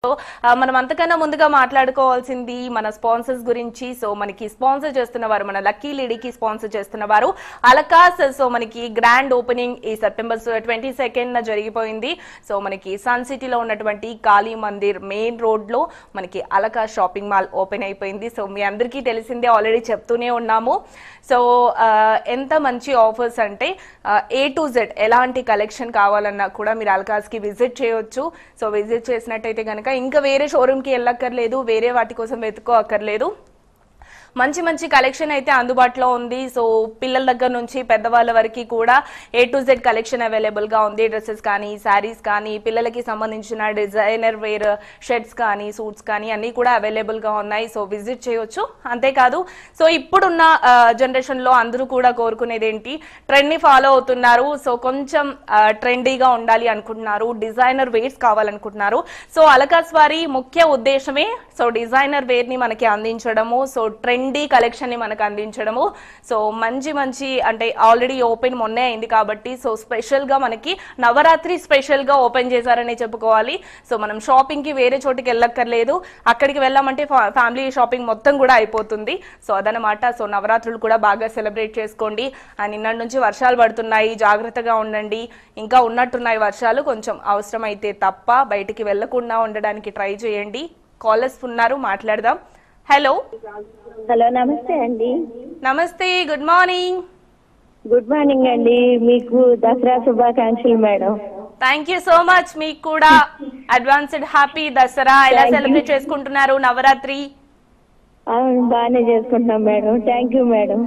మనం అంతకన్నా ముందుగా మాట్లాడుకోవాల్సింది మన స్పాన్సర్స్ గురించి. సో మనకి స్పాన్సర్ చేస్తున్నవారు, మన లక్కీ లేడీకి స్పాన్సర్ చేస్తున్నవారు అలకాస్. సో మనకి గ్రాండ్ ఓపెనింగ్ ఈ సెప్టెంబర్ 22nd జరిగిపోయింది. సో మనకి సన్ సిటీలో ఉన్నటువంటి కాళీ మందిర్ మెయిన్ రోడ్ లో మనకి అలకాస్ షాపింగ్ మాల్ ఓపెన్ అయిపోయింది. సో మీ అందరికీ తెలిసిందే, ఆల్రెడీ చెప్తూనే ఉన్నాము. సో ఎంత మంచి ఆఫర్స్ అంటే A to Z ఎలాంటి కలెక్షన్ కావాలన్నా కూడా మీరు అలకాస్ కి విజిట్ చేయొచ్చు. సో విజిట్ చేసినట్టయితే కనుక ఇంకా వేరే షోరూమ్ కి వెళ్ళక్కర్లేదు, వేరే వాటి కోసం వెతుక్కోక్కర్లేదు. మంచి మంచి కలెక్షన్ అయితే అందుబాటులో ఉంది. సో పిల్లల దగ్గర నుంచి పెద్దవాళ్ళ వరకు కూడా A to Z collection available గా ఉంది. డ్రెస్సెస్ కానీ, శారీస్ కానీ, పిల్లలకి సంబంధించిన డిజైనర్ వేర్ షర్ట్స్ కానీ, సూట్స్ కానీ అన్ని కూడా అవైలబుల్ గా ఉన్నాయి. సో విజిట్ చేయొచ్చు. అంతేకాదు, సో ఇప్పుడున్న జనరేషన్ లో అందరూ కూడా కోరుకునేది ఏంటి, ట్రెండ్ ని ఫాలో అవుతున్నారు. సో కొంచెం ట్రెండీగా ఉండాలి అనుకుంటున్నారు, డిజైనర్ వేర్స్ కావాలనుకుంటున్నారు. సో అలకాస్ వారి ముఖ్య ఉద్దేశమే సో డిజైనర్ వేర్ ని మనకి అందించడము, సో ట్రెండీ కలెక్షన్ ని మనకు అందించడము. సో మంచి మంచి అంటే ఆల్రెడీ ఓపెన్ మొన్నే అయింది కాబట్టి సో స్పెషల్ గా మనకి నవరాత్రి స్పెషల్ గా ఓపెన్ చేశారని చెప్పుకోవాలి. సో మనం షాపింగ్ కి వేరే చోటికి వెళ్ళక్కర్లేదు, అక్కడికి వెళ్ళామంటే ఫ్యామిలీ షాపింగ్ మొత్తం కూడా అయిపోతుంది. సో అదనమాట. సో నవరాత్రులు కూడా బాగా సెలబ్రేట్ చేసుకోండి. నిన్నటి నుంచి వర్షాలు పడుతున్నాయి, జాగ్రత్తగా ఉండండి. ఇంకా ఉన్నట్టున్నాయి వర్షాలు, కొంచెం అవసరమైతే తప్ప బయటికి వెళ్లకుండా ఉండడానికి ట్రై చేయండి. కాలర్స్ ఉన్నారు, మాట్లాడదాం. హలో హలో, నమస్తే అండి. నమస్తే, గుడ్ మార్నింగ్. గుడ్ మార్నింగ్ అండి. మీకు దసరా శుభాకాంక్షలు madam. Thank you so much. మీకు కూడా అడ్వాన్స్డ్ హ్యాపీ దసరా. ఎలా సెలబ్రేట్ చేసుకుంటున్నారు నవరాత్రి? అవును, బాగానే చేసుకుంటున్నాం madam. Thank you madam.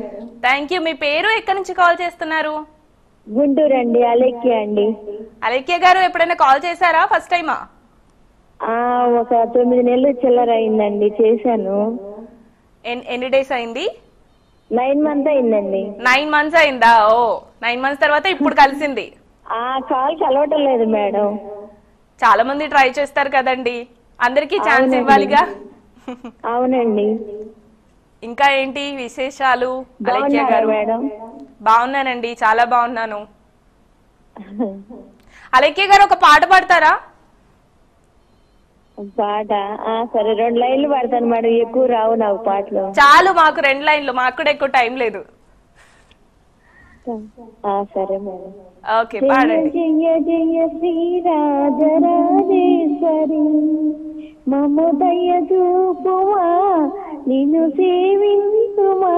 Thank you. మీ పేరు, ఎక్కడి నుంచి కాల్ చేస్తున్నారు? గుంటూరు అండి, అలెక్య అండి. అలెక్య గారు, ఎప్పుడైనా కాల్ చేశారా? ఫస్ట్ టైమా? ఒక 9 నెలలు చిల్లర అయిందండి, చేశాను. ఎన్ని డేస్ అయింది? 9 months అయిందండి. 9 months అయిందా? ఓ, 9 months తర్వాత ఇప్పుడు కలిసింది. కాల్ కలవటం లేదు మేడం. చాలా మంది ట్రై చేస్తారు కదండి, అందరికి ఛాన్స్ ఇవ్వాలిగా. అవునండి. ఇంకా ఏంటి విశేషాలు అలెక్య గారు? మేడం బాగున్నానండి, చాలా బాగున్నాను. అలెక్య గారు, ఒక పాట పాడతారా? పాట సరే, 2 లైన్లు పాడతాను మేడం, ఎక్కువ రావు నాకు పాటలు. చాలు, మాకు 2 లైన్లు, మాకు కూడా ఎక్కువ టైం లేదు. సరే మేడం. ఓకే, పాడండి. జయ జయ శ్రీరాజరాజేశ్వరి మమ దయ చూపుమా, నిన్ను సేవింతుమా,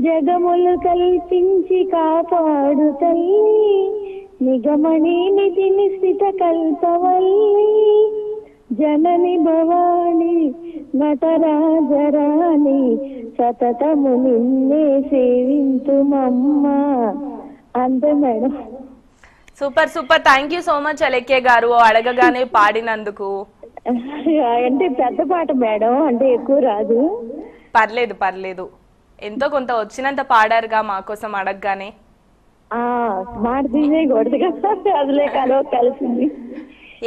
జగములు కల్పించి కాపాడు తల్లి, నిగమణి నిధి నిశ్చిత కల్పవల్లి, జనని భవాని నటరాజరాణి, సతతము నిన్నే సేవింతుమమ్మా. అంతే madam. Super super, thank you so much Alekhya గారు, అడగగానే పాడినందుకు. అంటే పెద్ద పాట మేడం, అంటే ఎక్కువ రాదు. పర్లేదు పర్లేదు, ఎంతో కొంత వచ్చినంత పాడారుగా మా కోసం అడగగానే. మాట తీసేయకూడదు కదా, అదిలే కలవ కలిసింది.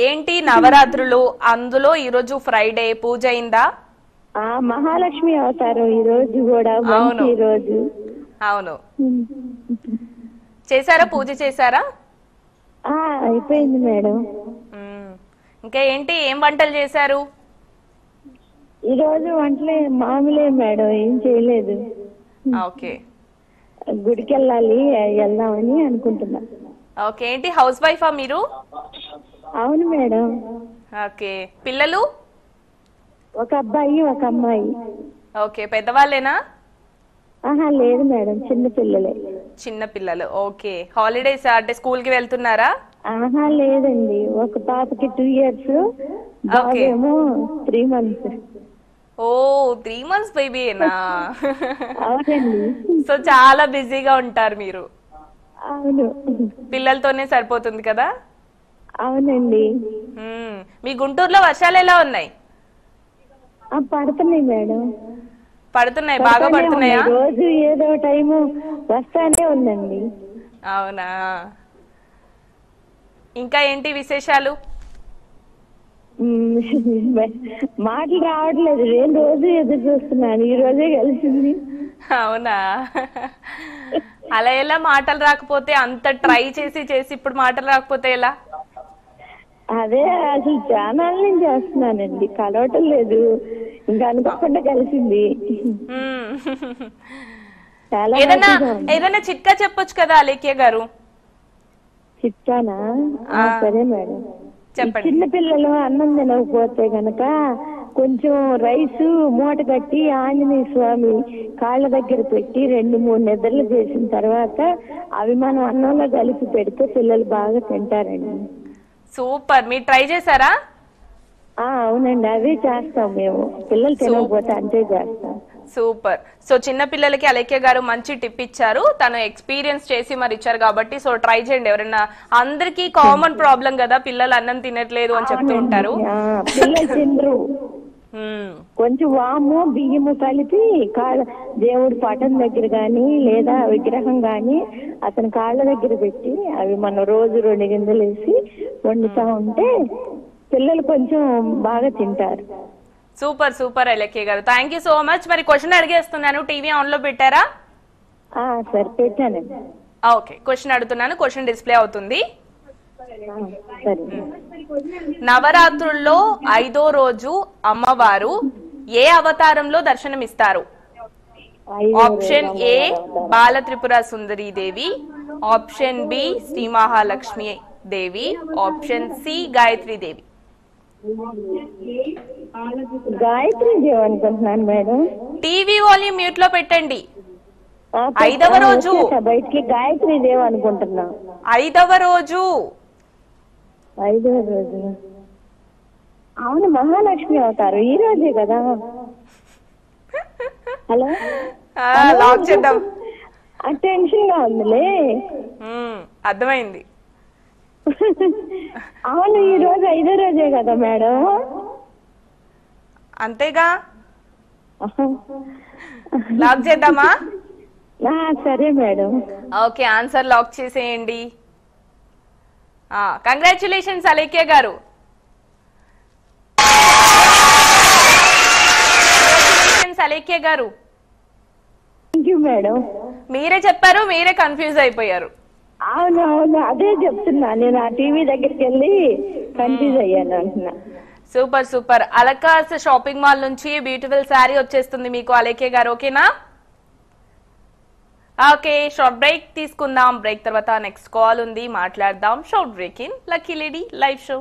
ఏంటి నవరాత్రులు, అందులో ఈరోజు ఫ్రైడే, పూజ అయిందా? మహాలక్ష్మి అవతారం ఈ రోజు కూడా. అవును, ఈ రోజు అవును. చేశారా, పూజ చేశారా? అయిపోయింది మేడం. ఇంకా ఏంటి, ఏం వంటలు చేశారు? ఈ రోజు వంటలే మామూలే మేడం, ఏం చేయలేదు. ఓకే, గుడికి వెళ్ళాలి, వెళ్దామని అనుకుంటున్నా. ఓకే, ఏంటి హౌస్ వైఫా మీరు? అవును మేడం. ఓకే, పిల్లలు? ఒక అబ్బాయి, ఒక అమ్మాయి. ఓకే, పెద్దవాళ్ళేనా? లేదు మేడం, చిన్న పిల్లలే. చిన్న పిల్లలు. ఓకే, హాలిడేస్ అంటే స్కూల్ కి వెళ్తున్నారా? లేదండి, ఒక పాపకి 2 years, బాబేమో 3 months. ఓ, 3 months బేబీనా? అవునండి. సో చాలా బిజీగా ఉంటారు మీరు. అవును, పిల్లలతోనే సరిపోతుంది కదా. అవునండి. మీ గుంటూరులో వర్షాలు ఎలా ఉన్నాయి? పడుతున్నాయి మేడం. పడుతున్నాయి, బాగా పడుతున్నాయా? రోజు ఏదో టైము వస్తానే ఉందండి. అవునా? ఇంకా ఏంటి విశేషాలు? మాటలు రావట్లేదు, నేను రోజు ఎదురు చూస్తున్నాను, ఈ రోజే కలిసింది. అవునా? అలా ఎలా మాటలు రాకపోతే, అంత ట్రై చేసి చేసి ఇప్పుడు మాటలు రాకపోతే ఎలా? అదే అసలు ఛానల్ నుంచి చేస్తున్నానండి, కలవటం లేదు. ఇంకా అనుకోకుండా కలిసింది. చాలా ఏదైనా చిట్కా చెప్పొచ్చు కదా అలేఖ్య గారు? చిట్కానా? సరే మేడం, చెప్పండి. చిన్న పిల్లలు అన్నం తినకపోతే గనక కొంచెం రైస్ మూట కట్టి ఆంజనేయ స్వామి కాళ్ళ దగ్గర పెట్టి 2-3 నిద్రలు చేసిన తర్వాత అవి మనం అన్నంలో కలిపి పెడితే పిల్లలు బాగా తింటారండి. సూపర్, మీరు ట్రై చేశారా? అవునండి, అదే చేస్తాం మేము. పిల్లలు తినకపోతే అంతే చేస్తాం. సూపర్. సో చిన్న పిల్లలకి అలేఖ్య గారు మంచి టిప్ ఇచ్చారు, తను ఎక్స్పీరియన్స్ చేసి మరి ఇచ్చారు కాబట్టి సో ట్రై చేయండి. ఎవరైనా, అందరికి కామన్ ప్రాబ్లం కదా, పిల్లలు అన్నం తినట్లేదు అని చెప్తూ ఉంటారు. పిల్లలు తినరు. కొంచెం వాము బియ్యము కలిపి దేవుడి పటం దగ్గర గాని లేదా విగ్రహం గాని అతని కాళ్ళ దగ్గర పెట్టి అవి మనం రోజు 2 గింజలు వేసి వండుతా ఉంటే పిల్లలు కొంచెం బాగా తింటారు. సూపర్ సూపర్ అలేఖ్య గారు, థ్యాంక్ యూ సో మచ్. మరి క్వశ్చన్ అడిగేస్తున్నాను, టీవీ ఆన్ లో పెట్టారా? సరే, పెట్టానండి. ఓకే, క్వశ్చన్ అడుగుతున్నాను, క్వశ్చన్ డిస్ప్లే అవుతుంది. నవరాత్రుల్లో 5వ రోజు అమ్మవారు ఏ అవతారంలో దర్శనమిస్తారు? Option A Bala Tripura Sundari Devi, option B Shri Mahalakshmi Devi, option C Gayatri Devi. Gayatri Devi అనుకుంటున్నాను మేడం. టీవీ వాల్యూమ్ మ్యూట్ లో పెట్టండి. 5వ రోజు బయటికి గాయత్రి దేవి అనుకుంటున్నా. 5వ రోజు అవును, మహాలక్ష్మి అవుతారు ఈ రోజే కదా. హలో, లాక్ చేద్దాం. టెన్షన్ గా ఉందిలే. అర్థమైంది. అవును, ఈ రోజు 5వ రోజే కదా మేడం. అంతేగా, లాక్ చేద్దామా? సరే మేడం. ఓకే, ఆన్సర్ లాక్ చేసేయండి. కంగ్రాచులేషన్స్ అలేఖ్య గారు. అలేఖ్య గారు, మేడం మీరే చెప్పారు, మీరే కన్ఫ్యూజ్ అయిపోయారు. అవును అవును, అదే చెప్తున్నా నేను. ఆ టీవీ దగ్గరికి వెళ్ళి కన్ఫ్యూజ్ అయ్యాను అంటున్నా. Super super. Alakas shopping mall నుంచి బ్యూటిఫుల్ శారీ వచ్చేస్తుంది మీకు అలేఖ్య గారు, ఓకేనా? ఓకే, షార్ట్ బ్రేక్ తీసుకుందాం. బ్రేక్ తర్వాత నెక్స్ట్ కాల్ ఉంది, మాట్లాడదాం. Short break in lucky lady live show.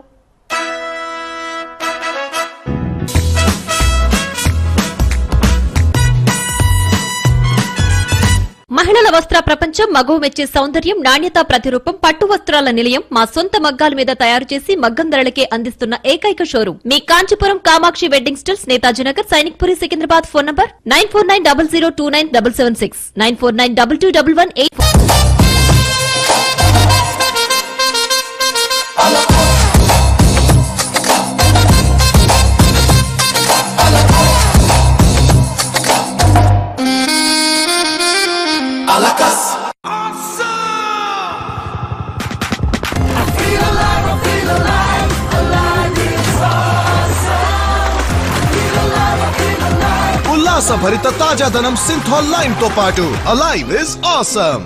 మహిళల వస్త్ర ప్రపంచం, మగువ మెచ్చే సౌందర్యం, నాణ్యత ప్రతిరూపం, పట్టు వస్త్రాల నిలయం. మా సొంత మగ్గాల మీద తయారు చేసి మగ్గం ధరలకే అందిస్తున్న ఏకైక షోరూం మీ Kanchipuram Kamakshi wedding stills, Netaji Nagar, Sainikpuri, Secunderabad. Phone number 9490029776, 94922118. ఉల్లాసభరిత తాజాదనం సింథాల్ లైమ్ తో పాటు అలైవ్ ఇస్ ఆసమ్.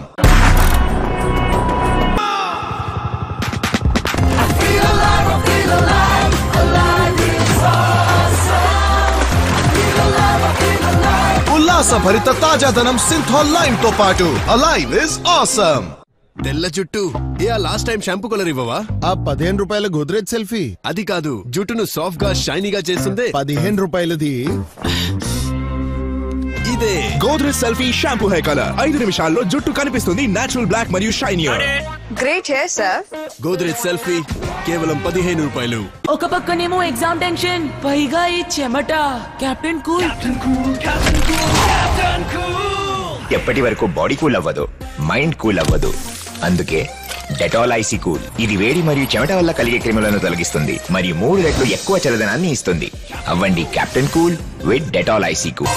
ఉల్లాసభరిత తాజాదనం సింథాల్ లైమ్ తో పాటు అలైవ్ ఇస్ ఆసమ్. తెల్ల జుట్టు లాస్ట్ టైం షాంపూ కలర్ ఇవ్వవా? ఆ 15 రూపాయల గోద్రేజ్ సెల్ఫీ అది కాదు, జుట్టును సాఫ్ట్ గా షైనీగా చేస్తుంది 15 రూపాయలది. ఇదే Godrej selfie shampoo hair colour 5 నిమిషాల్లో జుట్టు కనిపిస్తుంది నేచురల్ బ్లాక్ మరియు shinier. Great hair sir. Godrej selfie కేవలం 15 రూపాయలు. ఒక పక్కనేమో ఎగ్జామ్ టెన్షన్, పైగా ఈ చెమట. Captain cool. ఎప్పటి వరకు బాడీ కూల్ అవ్వదు, మైండ్ కూల్ అవ్వదు. అందుకే డెటాల్ ఐసీ కూల్. ఇది వేడి మరియు చెమట వల్ల కలిగే క్రిములను తొలగిస్తుంది మరియు 3 రెట్లు ఎక్కువ చల్లదనాన్ని ఇస్తుంది. అవ్వండి captain cool with Dettol icy cool.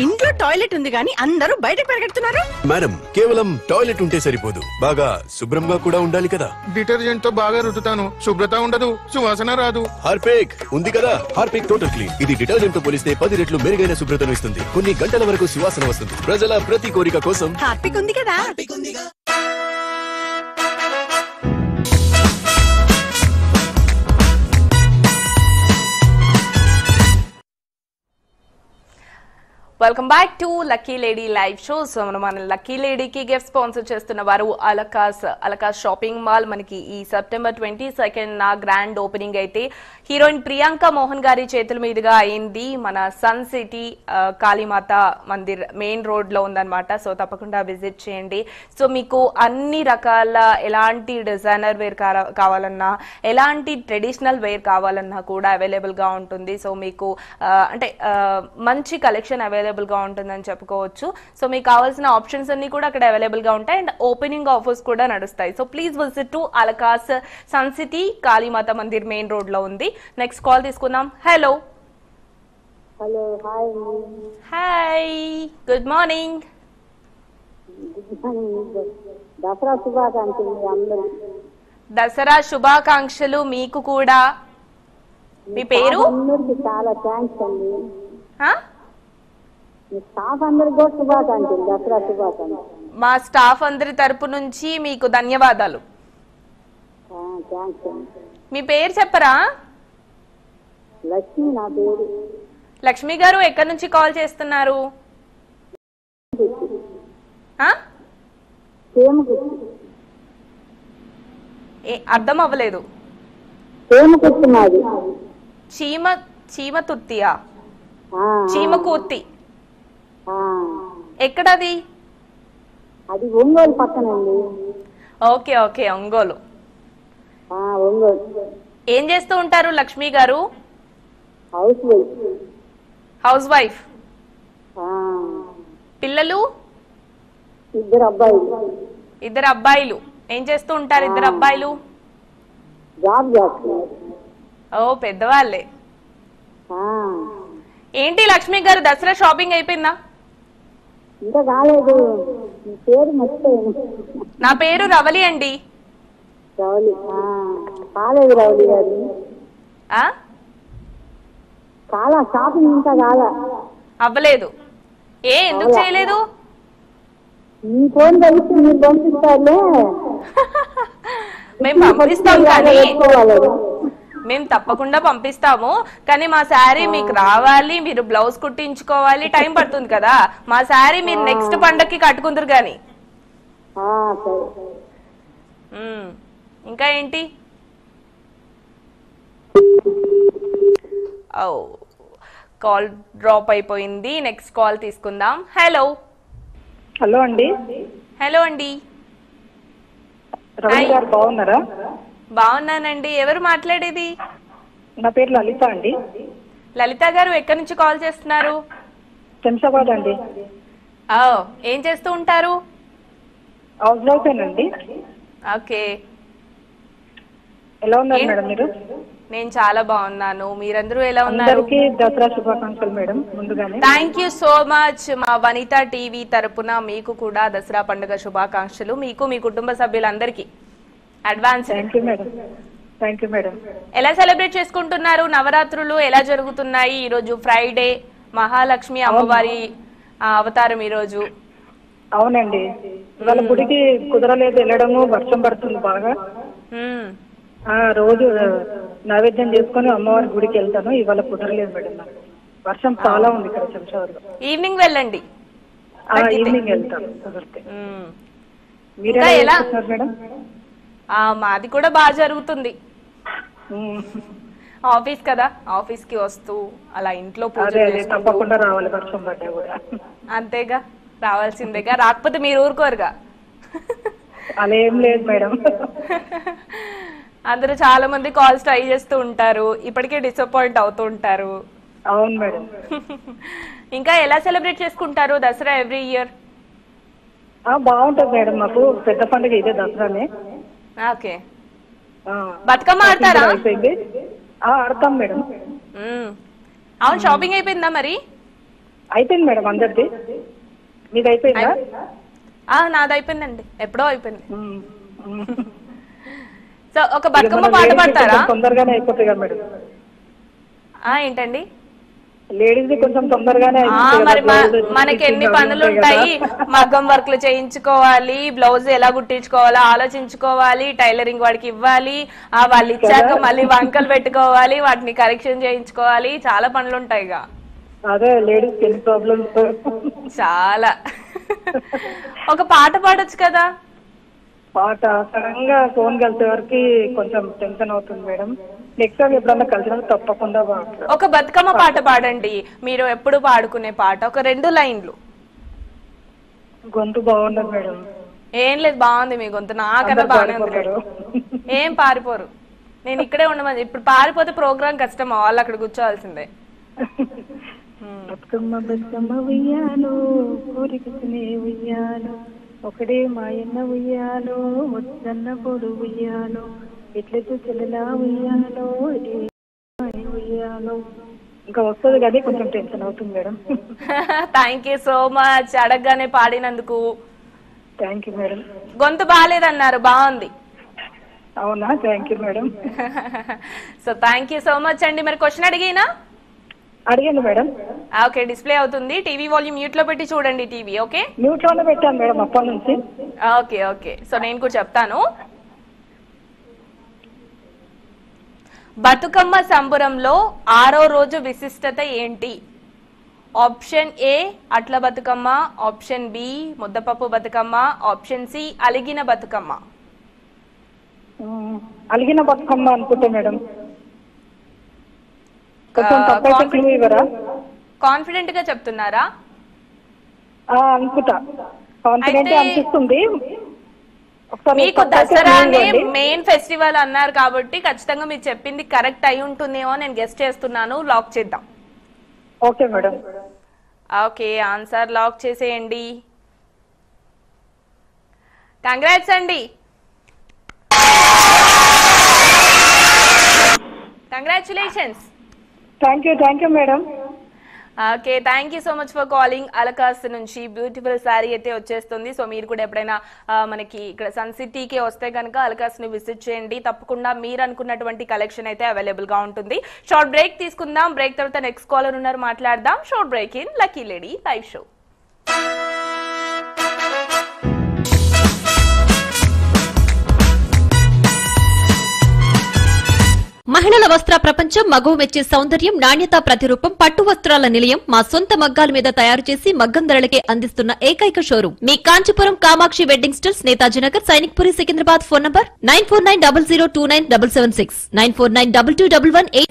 ఇంట్లో టాయిలెట్ ఉంది కానీ అందరూ బయటకు పరిగెడుతున్నారు. మేడం, కేవలం టాయిలెట్ ఉంటే సరిపోదు, బాగా శుభ్రంగా కూడా ఉండాలి కదా. డిటర్జెంట్ తో బాగా రుద్దుతాను, శుభ్రత ఉండదు, సువాసన రాదు. హార్పిక్ ఉంది కదా, హార్పిక్ టోటల్ క్లీన్. ఇది డిటర్జెంట్ తో పోలిస్తే 10 రెట్లు మెరుగైన శుభ్రతను ఇస్తుంది. కొన్ని గంటల వరకు సువాసన వస్తుంది. ప్రజల ప్రతి కోరిక కోసం హార్పిక్ ఉంది కదా. Welcome back to lucky lady live show. So మన లక్కీ లేడీకి గిఫ్ట్ స్పాన్సర్ చేస్తున్న వారు అలకాస్ షాపింగ్ మాల్. మనకి ఈ సెప్టెంబర్ 22 గ్రాండ్ ఓపెనింగ్ అయితే హీరోయిన్ ప్రియాంక మోహన్ గారి చేతుల మీదుగా అయింది. మన sun city Kalimata Mandir main road లో ఉందన్నమాట. సో తప్పకుండా విజిట్ చేయండి. సో మీకు అన్ని రకాల ఎలాంటి డిజైనర్ వేర్ కావాలన్నా, ఎలాంటి ట్రెడిషనల్ వేర్ కావాలన్నా కూడా అవైలబుల్ గా ఉంటుంది. సో మీకు అంటే మంచి కలెక్షన్ అవైలబుల్ గా ఉంటుందని చెప్పుకోవచ్చు. సో మీకు కావాల్సిన ఆప్షన్స్ అన్ని కూడా అక్కడ అవైలబుల్ గా ఉంటాయి. అండ్ ఓపెనింగ్ ఆఫర్స్ కూడా నడుస్తాయి. So please visit to Alakas sun city Kalimata Mandir main road లో ఉంది. నెక్స్ట్ కాల్ తీసుకుందాం. Hello. Hello, hi. Hi, good morning. Dasara శుభాకాంక్షలు అందరూ. దసరా శుభాకాంక్షలు మీకు కూడా. మీ పేరు? చాలా థ్యాంక్స్ అండి. స్టాఫ్ అందరికి కూడా శుభాకాంక్షలు, దసరా శుభాకాంక్షలు. మా స్టాఫ్ అందరి తరపు నుంచి మీకు ధన్యవాదాలు. థ్యాంక్స్ అండి. మీ పేరు చెప్పరా? లక్ష్మి నా పేరు. లక్ష్మి గారు ఎక్కడి నుంచి కాల్ చేస్తున్నారు? అర్థం అవ్వలేదు. చీమతుర్తియా? చీమకూర్తి ఎక్కడది? అది ఒంగోలు పక్కనండి. Okay okay, Ongole. ఒంగోలు. ఏం చేస్తూ ఉంటారు లక్ష్మి గారు? Housewife. Housewife. పిల్లలు? ఇద్దరు అబ్బాయిలు. ఇద్దరు అబ్బాయిలు. ఏం చేస్తూ ఉంటారు ఇద్దరు అబ్బాయిలు? జాబ్ చేస్తున్నారు. ఓ, పెద్దవాళ్ళే. ఏంటి లక్ష్మి గారు, దసరా షాపింగ్ అయిపోయిందా? ఇంకా కాలేదు. మీ పేరు మర్చిపోయాను. నా పేరు రవలి అండి. రవలి. కాలేదు రవలి గారు. చాలా షాపింగ్ ఇంకా కాలా అవ్వలేదు. ఎందుకు చేయలేదు? మీ ఫోన్ కలిసి మీరు పంపిస్తారులే. మేము పంపిస్తాం, కానీ మేము తప్పకుండా పంపిస్తాము. కానీ మా శారీ మీకు రావాలి, మీరు బ్లౌజ్ కుట్టించుకోవాలి, టైం పడుతుంది కదా. మా శారీ మీరు నెక్స్ట్ పండక్కి కట్టుకుందరు గాని. ఇంకా ఏంటి? ఓ, కాల్ డ్రాప్ అయిపోయింది. నెక్స్ట్ కాల్ తీసుకుందాం. హలో. హలో అండి. హలో అండి. బాగున్నారా? బాగున్నానండి. ఎవరు మాట్లాడేది? నా పేరు లలిత అండి. లలిత గారు ఎక్కడి నుంచి కాల్ చేస్తున్నారు? శంషాబాద్ అండి. ఏం చేస్తూ ఉంటారు? హౌస్ వైఫ్ అండి. ఓకే. ఎలా ఉన్నారు మేడం మీరు? నేను చాలా బాగున్నాను. మీరందరూ ఎలా ఉన్నారు? అందరికీ దసరా శుభాకాంక్షలు మేడం ముందుగానే. Thank you so much. మా వనితా టీవీ తరపున మీకు కూడా దసరా పండుగ శుభాకాంక్షలు, మీకు మీ కుటుంబ సభ్యులందరికీ advance. Thank you madam. Thank you madam. ఎలా సెలబ్రేట్ చేసుకుంటున్నారు? నవరాత్రులు ఎలా జరుగుతున్నాయి? ఈ రోజు ఫ్రైడే, మహాలక్ష్మి అమ్మవారి అవతారం ఈ రోజు. అవునండి, ఇవాళ గుడికి కుదరలేదు వెళ్ళడము, వర్షం పడుతుంది బాగా. రోజు నైవేద్యం చేసుకుని అమ్మవారి గుడికి వెళ్తాను. ఇవాళ కుదరలేదు మేడం, నాకు వర్షం చాలా ఉంది ఇక్కడ శంషాబాద్ లో. ఈవినింగ్ వెళ్ళండి. ఈవినింగ్ వెళ్తాను కుదిరితే. మీరు ఎలా మేడం? మాది కూడా బాగా జరుగుతుంది. ఆఫీస్ కదా, ఆఫీస్ కి వస్తూ అలా ఇంట్లో పూజ తప్పకుండా రావాలి, వర్షం పడ్డా కూడా. అంతేగా, రావాల్సిందేగా. రాకపోతే మీరు ఊరుకోరుగా. అలా ఏం లేదు మేడం. అందరూ చాలా మంది కాల్స్ ట్రై చేస్తూ ఉంటారు, ఇప్పటికే డిసప్పాయింట్ అవుతూ ఉంటారు. అవును మేడం. ఇంకా ఎలా సెలబ్రేట్ చేసుకుంటారు దసరా ఎవ్రీ ఇయర్? బాగుంటది మేడం, మాకు పెద్ద పండుగ ఇదే దసరానే. ఓకే. బతుకమ్మ ఆడతారా? ఆడతాం మేడం. అవును, షాపింగ్ అయిపోయిందా మరి? అయిపోయింది మేడం అందరిది. మీది అయిపోయిందా? నాది అయిపోయిందండి, ఎప్పుడో అయిపోయింది. సో ఒక బతుకమ్మ పాట పాడతారా? తొందరగానే అయిపోతాయి కదా మేడం. ఏంటండి? లేడీస్ కొంచెం తొందరగానే మరి మనకి ఎన్ని పనులు ఉంటాయి, మగ్గం వర్క్లు చేయించుకోవాలి, బ్లౌజ్ ఎలా కుట్టించుకోవాలో ఆలోచించుకోవాలి, టైలరింగ్ వాడికి ఇవ్వాలి, వాళ్ళు ఇచ్చాక మళ్ళీ వంకలు పెట్టుకోవాలి, వాటిని కరెక్షన్ చేయించుకోవాలి, చాలా పనులు ఉంటాయి. అదే లేడీస్ ఎన్ని ప్రాబ్లమ్స్ చాలా. ఒక పాట పాడొచ్చు కదా? పాట సడన్ గా ఫోన్ కలిసే వరకు కొంచెం టెన్షన్ అవుతుంది మేడం. నెక్స్ట్ టైం ఎప్పుడన్నా కలిసినప్పుడు తప్పకుండా ఒక బతుకమ్మ పాట పాడండి, మీరు ఎప్పుడు పాడుకునే పాట, ఒక 2 లైన్లు. గొంతు బాగుండదు మేడం. ఏం లేదు, బాగుంది మీ గొంతు, నాకన్నా బాగానే ఉంది. ఏం పారిపోరు, నేను ఇక్కడే ఉండమని. ఇప్పుడు పారిపోతే ప్రోగ్రామ్ కష్టం, వాళ్ళు అక్కడ కూర్చోవాల్సిందే. బతుకమ్మ బతుకమ్మ ఉయ్యాలో కోరికనే ఉయ్యాలో ఒకడే మాయన్న ఉయ్యాలో వద్దన్న పొడు ఉయ్యాలో ఎట్లయితే చెల్లెలా ఉయ్యాలో ఉయ్యాలో. ఇంకా వస్తుంది కానీ కొంచెం టెన్షన్ అవుతుంది madam. Thank you so much, అడగగానే పాడినందుకు. Thank you madam. గొంతు బాగాలేదన్నారు, బాగుంది. అవునా? Thank you madam. So thank you so much అండి. మరి క్వశ్చన్ అడిగినా? అడిగాను మేడం. ఓకే, డిస్ప్లే అవుతుంది, టీవీ వాల్యూమ్ మ్యూట్ లో పెట్టి చూడండి టీవీ. ఓకే, మ్యూట్ లోనే పెట్టాను మేడం అప్పటి నుంచి. ఓకే ఓకే, సో నేను కూడా చెప్తాను. బతుకమ్మ సంబురంలో 6వ రోజు విశిష్టత ఏంటి? ఆప్షన్ ఏ అట్ల బతుకమ్మ, ఆప్షన్ బి ముద్దపప్పు బతుకమ్మ, ఆప్షన్ సి అలిగిన బతుకమ్మ. అలిగిన బతుకమ్మ అనుకుంటా మేడం. కాన్ఫిడెంట్ గా చెప్తున్నారా? అనుకుంటా, కాన్ఫిడెంట్ అనిపిస్తుంది. మీకు దసరానే మెయిన్ ఫెస్టివల్ అన్నారు కాబట్టి ఖచ్చితంగా మీరు చెప్పింది కరెక్ట్ అయి ఉంటుందేమో నేను గెస్ చేస్తున్నాను. లాక్ చేద్దాం. Okay madam. Okay, answer lock చేసేయండి. కంగ్రాట్స్ అండి, congratulations. Thank you madam. Okay, thank you so much for calling. Alakas నుంచి బ్యూటిఫుల్ శారీ అయితే వచ్చేస్తుంది. సో మీరు కూడా ఎప్పుడైనా మనకి ఇక్కడ సన్ సిటీకి వస్తే కనుక అలకాస్ ని విజిట్ చేయండి, తప్పకుండా మీరు అనుకున్నటువంటి కలెక్షన్ అయితే అవైలబుల్ గా ఉంటుంది. షార్ట్ బ్రేక్ తీసుకుందాం, బ్రేక్ తర్వాత నెక్స్ట్ కాలర్ ఉన్నారు, మాట్లాడదాం. Short break in lucky lady live show. మహిళల వస్త్ర ప్రపంచం, మగువ మెచ్చే సౌందర్యం, నాణ్యత ప్రతిరూపం, పట్టు వస్త్రాల నిలయం, మా సొంత మగ్గాల మీద తయారు చేసి మగ్గం ధరలకే అందిస్తున్న ఏకైక షోరూం మీ Kanchipuram Kamakshi wedding stills, Netaji Nagar, Sainikpuri, Secunderabad. Phone number 9490029776, 94922118.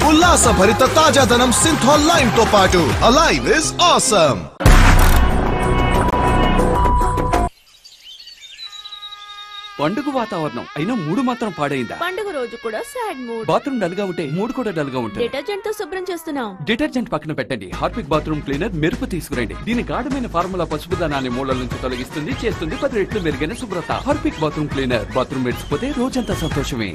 ఉల్లాసభరిత తాజాదనం సింథాల్ లైమ్ తో పాటు అలైవ్ ఇస్ ఆసమ్. పండుగ వాతావరణం అయినా మూడు మాత్రం పాడైందా? పండుగ రోజు కూడా సాడ్ మూడ్. బాత్రూమ్ డల్ గా ఉంటే మూడు కూడా డల్ గా ఉంటుంది. డిటర్జెంట్ తో శుభ్రం చేస్తున్నాం. డిటర్జెంట్ పక్కన పెట్టండి, హార్పిక్ బాత్రూమ్ క్లీనర్ మెరుపు తీసుకురండి. దీని గాఢమైన ఫార్ములా పసుపుదనాన్ని మూలల నుంచి తొలగిస్తుంది, చేస్తుంది 10 రెట్లు మెరుగైన శుభ్రత. హార్పిక్ బాత్రూమ్ క్లీనర్, బాత్రూమ్ మెరిసిపోతే రోజంతా సంతోషమే.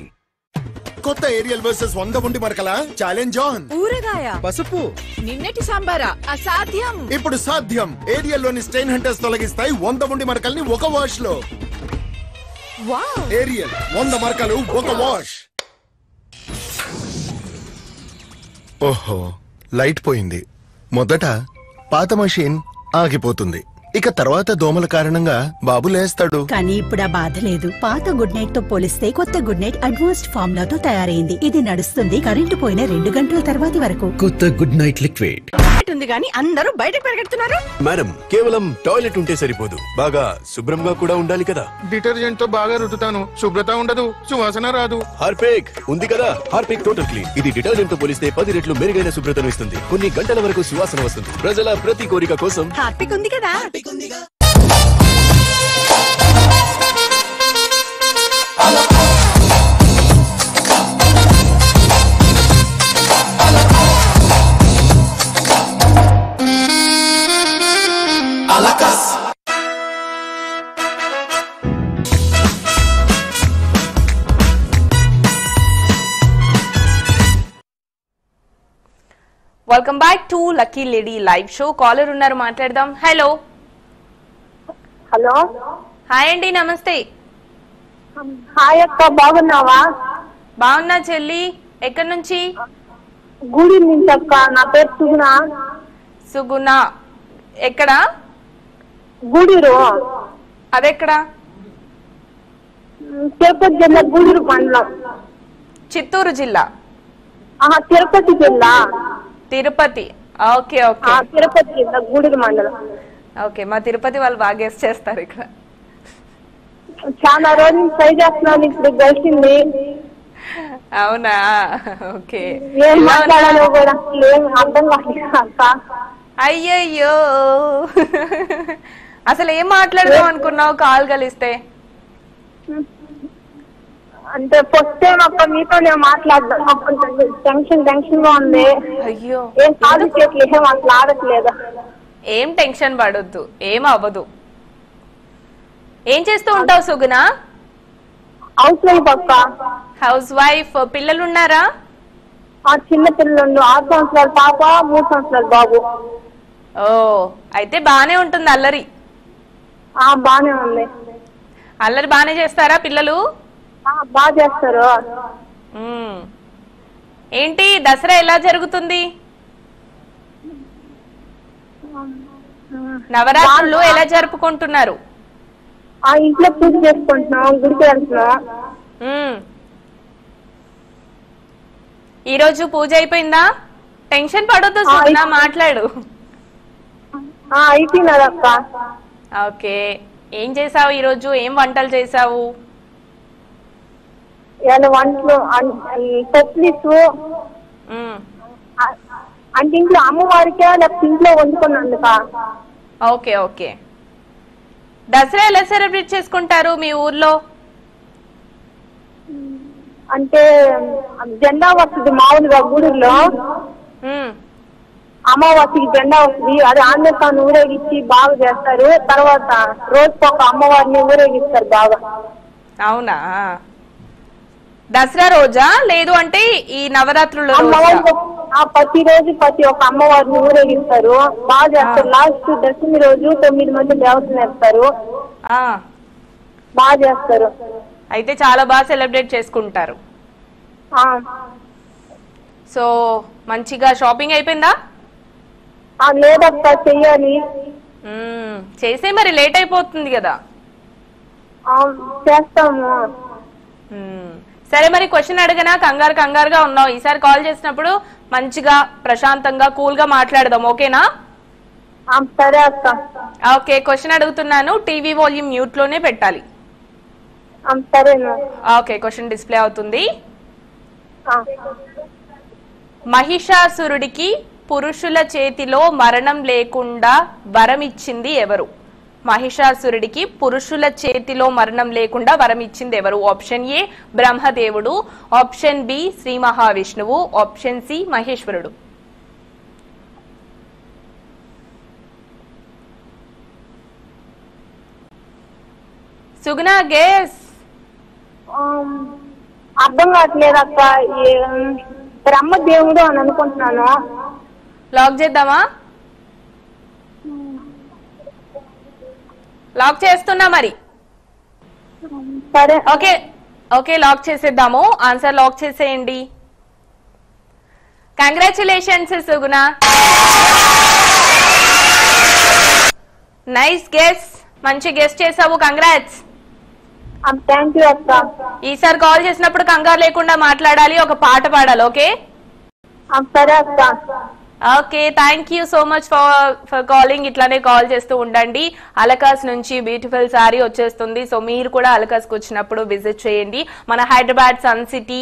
కొత్త ఏరియల్ వర్సెస్ 100 ఉండి మరకల ఛాలెంజ్ ఆన్. ఊరగాయ, పసుపు, నిన్నటి సాంబారా అసాధ్యం. ఇప్పుడు సాధ్యం. ఏరియల్ లోని స్టెయిన్ హంటర్స్ తొలగిస్తాయి 100 ఉండి మరకల్ని ఒక వాష్ లో. ఏరియల్ 100 మరకలు ఒక వాష్. ఓహో, లైట్ పోయింది. మొదట పాత మషీన్ ఆగిపోతుంది, ఇక తర్వాత దోమల కారణంగా బాబు లేస్తాడు. కానీ ఇప్పుడు ఆ బాధ లేదు. పాత గుడ్ నైట్ తో పోలిస్తే కొత్త గుడ్ నైట్ అడ్వాన్స్డ్ ఫార్ములాతో తయారైంది. ఇది నడుస్తుంది కరెంటు పోయిన 2 గంటల తర్వాతి వరకు. కొత్త గుడ్ నైట్ లిక్విడ్ ఉంది కానీ అందరూ బయటకు పరిగెడుతున్నారు. మేడం, కేవలం టాయిలెట్ ఉంటే సరిపోదు, బాగా శుభ్రంగా కూడా ఉండాలి కదా. డిటర్జెంట్ తో బాగా రుద్దుతాను, శుభ్రత ఉండదు, సువాసన రాదు. హార్పిక్ ఉంది కదా, హార్పిక్ టోటల్ క్లీన్. ఇది డిటర్జెంట్ తో పోలిస్తే 10 రెట్లు మెరుగైన శుభ్రతను ఇస్తుంది, కొన్ని గంటల వరకు సువాసన వస్తుంది. ప్రజల ప్రతి కోరిక కోసం హార్పిక్ ఉంది కదా. Welcome back to lucky lady live show. Caller ఉన్నారు, మాట్లాడదాం. హలో హలో, హాయ్ అండి, నమస్తే. హాయ్ అక్క, బాగున్నావా? బాగున్నా చెల్లి. ఎక్కడి నుంచి? గుడి నుంచి అక్క. నా పేరు సుగుణ. సుగుణ ఎక్కడ? గూడూరు. అదెక్కడ? తిరుపతి జిల్లా గూడూరు మండలం. చిత్తూరు జిల్లా? తిరుపతి జిల్లా. Tirupati, okay okay. తిరుపతి జిల్లా గూడూరు మండలం. ఓకే, మా తిరుపతి వాళ్ళు బాగా గెస్ట్ చేస్తారు ఇక్కడ. చాలా రోజులు ట్రై చేస్తున్నాను, ఇప్పుడు కలిసింది. అవునా, ఓకే. ఏం మాట్లాడాలో కూడా ఏం అర్థం కాలేదు అక్క. అయ్యయ్యో, అసలు ఏం మాట్లాడదాం అనుకున్నావు కాల్ కలిస్తే? అంటే ఫస్ట్ టైం అక్క మీతో నేను మాట్లాడదాం, టెన్షన్ గా ఉంది. అయ్యో, ఏం కాదు చేతులు ఏం అసలు ఆడట్లేదు. ఏం టెన్షన్ పడొద్దు, ఏం అవ్వదు. ఏం చేస్తూ ఉంటావు సుగుణ? హౌస్ వైఫ్ అక్క. House wife. పిల్లలు ఉన్నారా? చిన్న పిల్లలు, 6 సంవత్సరాల పాప, 3 సంవత్సరాల బాబు. ఓ, అయితే బానే ఉంటుంది అల్లరి. బానే ఉంది. అల్లరి బానే చేస్తారా పిల్లలు? బాగా చేస్తారు. ఏంటి దసరా ఎలా జరుగుతుంది? నవరాత్రులు ఎలా జరుపుకుంటున్నారు? ఇంట్లో పూజ చేసుకుంటున్నాం, గుడికి వెళ్తున్నాం. ఈ రోజు పూజ అయిపోయిందా? టెన్షన్ పడొద్దు సుగుణ, మాట్లాడు. అయిపోయినదక్క. ఓకే, ఏం చేసావు ఈ రోజు? ఏం వంటలు చేసావు? వంటలు పప్పులీసు అంటే ఇంట్లో అమ్మవారికే, లేకపోతే ఇంట్లో వండుకున్నందుక. Okay okay. దసరా ఎలా సెలబ్రేట్ చేసుకుంటారు మీ ఊర్లో? అంటే జెండా వస్తుంది మామూలుగా గూడూరులో. అమావాస్యకి జెండా వస్తుంది, అది ఆంజనేయ స్వామిని ఊరేగించి బాగా చేస్తారు. తర్వాత రోజుకొక అమ్మవారిని ఊరేగిస్తారు బాగా. అవునా, దసరా రోజా లేదు అంటే ఈ నవరాత్రుల ప్రతి రోజు ప్రతి ఒక్క అమ్మవారిని ఊరేగిస్తారు, బాగా చేస్తారు. లాస్ట్ దశమి రోజు 9 మంది దేవతలు వేస్తారు, బాగా చేస్తారు. అయితే చాలా బాగా సెలబ్రేట్ చేసుకుంటారు. సో మంచిగా షాపింగ్ అయిపోయిందా? లేదక్క, చెయ్యాలి. చేసే మరి లేట్ అయిపోతుంది కదా. చేస్తాము. సరే, మరి క్వశ్చన్ అడగనా? కంగారుగా ఉన్నావు. ఈసారి కాల్ చేసినప్పుడు మంచిగా ప్రశాంతంగా కూల్ గా మాట్లాడదాం, ఓకేనా? సరే అక్క. ఓకే, క్వశ్చన్ అడుగుతున్నాను, టీవీ వాల్యూమ్ మ్యూట్ లోనే పెట్టాలి. సరేనా? ఓకే, క్వశ్చన్ డిస్ప్లే అవుతుంది. మహిషాసురుడికి పురుషుల చేతిలో మరణం లేకుండా వరం ఇచ్చింది ఎవరు? మహిషాసురుడికి పురుషుల చేతిలో మరణం లేకుండా వరం ఇచ్చింది ఎవరు? ఆప్షన్ ఏ బ్రహ్మదేవుడు, ఆప్షన్ బి శ్రీ మహావిష్ణువు, ఆప్షన్ సి మహేశ్వరుడు. సుగుణ, గెస్. అర్థం కావట్లేదు అక్క. బ్రహ్మదేవుడు అని అనుకుంటున్నాను. లాక్ చేద్దామా? లాక్ చేస్తున్నా మరి. సరే, ఓకే ఓకే, లాక్ చేసేద్దాము. ఆన్సర్ లాక్ చేసేయండి. కంగ్రాచులేషన్స్ సుగుణ, నైస్ గెస్, మంచి గెస్ చేసావు. కంగ్రాట్స్. థ్యాంక్ యూ అక్క. ఈసారి కాల్ చేసినప్పుడు కంగారు లేకుండా మాట్లాడాలి, ఒక పాట పాడాలి, ఓకే? సరే అక్క. Okay, thank you so much for calling. ఇట్లానే కాల్ చేస్తూ ఉండండి. అలకాస్ నుంచి బ్యూటిఫుల్ సారీ వచ్చేస్తుంది. సో మీరు కూడా అలకాస్కి వచ్చినప్పుడు విజిట్ చేయండి. మన Hyderabad sun city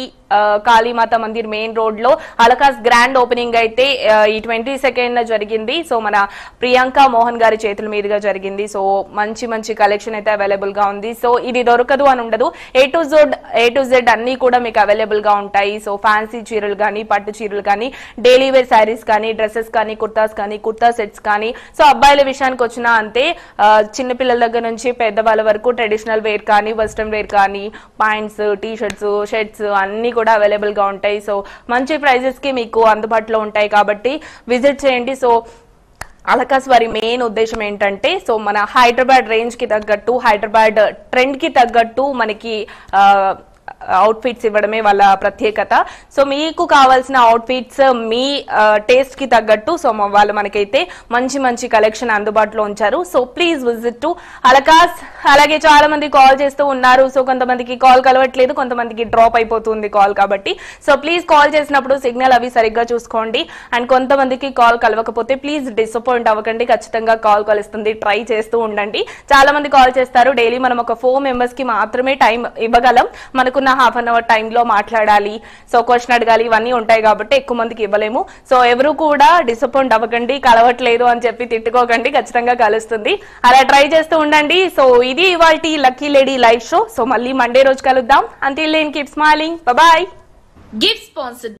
Kalimata Mandir main road లో అలకాస్ గ్రాండ్ ఓపెనింగ్ అయితే ఈ 22nd జరిగింది. సో మన ప్రియాంక మోహన్ గారి చేతుల మీదుగా జరిగింది. సో మంచి మంచి కలెక్షన్ అయితే అవైలబుల్ గా ఉంది. సో ఇది దొరకదు అని ఉండదు, ఏ టు జెడ్ అన్ని కూడా మీకు అవైలబుల్ గా ఉంటాయి. సో ఫ్యాన్సీ చీరలు కానీ, పట్టు చీరలు కానీ, డైలీ వేర్ శారీస్ కానీ, డ్రెస్సెస్ కానీ, కుర్తాస్ కానీ, కుర్తా సెట్స్ కానీ. సో అబ్బాయిల విషయానికి వచ్చినా అంతే, చిన్నపిల్లల దగ్గర నుంచి పెద్దవాళ్ళ వరకు ట్రెడిషనల్ వేర్ కానీ, వెస్ట్రన్ వేర్ కానీ, పాయింట్స్, టీ షర్ట్స్, షర్ట్స్ అన్ని కూడా అవైలబుల్ గా ఉంటాయి. సో మంచి ప్రైజెస్ కి మీకు అందుబాటులో ఉంటాయి కాబట్టి విజిట్ చేయండి. సో అలకాస్ వారి మెయిన్ ఉద్దేశం ఏంటంటే సో మన హైదరాబాద్ రేంజ్ కి తగ్గట్టు, హైదరాబాద్ ట్రెండ్ కి తగ్గట్టు మనకి అవుట్ఫిట్స్ ఇవ్వడమే వాళ్ళ ప్రత్యేకత. సో మీకు కావాల్సిన అవుట్ఫిట్స్ మీ టేస్ట్ కి తగ్గట్టు సో వాళ్ళు మనకైతే మంచి మంచి కలెక్షన్ అందుబాటులో ఉంచారు. So please visit to అలకాస్. అలాగే చాలా మంది కాల్ చేస్తూ ఉన్నారు. సో కొంతమందికి కాల్ కలవట్లేదు, కొంతమందికి డ్రాప్ అయిపోతుంది కాల్. కాబట్టి సో ప్లీజ్ కాల్ చేసినప్పుడు సిగ్నల్ అవి సరిగ్గా చూసుకోండి. అండ్ కొంతమందికి కాల్ కలవకపోతే ప్లీజ్ డిసప్పాయింట్ అవ్వకండి, ఖచ్చితంగా కాల్ కలుస్తుంది, ట్రై చేస్తూ ఉండండి. చాలా మంది కాల్ చేస్తారు. డైలీ మనం ఒక 4 మెంబర్స్ కి మాత్రమే టైం ఇవ్వగలం. మనకున్న హాఫ్ అన్ అవర్ టైంలో మాట్లాడాలి, సో క్వశ్చన్ అడగాలి, ఇవన్నీ ఉంటాయి కాబట్టి ఎక్కువ మందికి ఇవ్వలేము. సో ఎవరు కూడా డిసప్పాయింట్ అవ్వకండి, కలవట్లేదు అని చెప్పి తిట్టుకోకండి, ఖచ్చితంగా కలుస్తుంది. అలా ట్రై చేస్తూ ఉండండి. సో ఇది ఇవాల్టి lucky lady live show. So మళ్ళీ మండే రోజు కలుద్దాం. Until then keep smiling, bye bye. Gift sponsored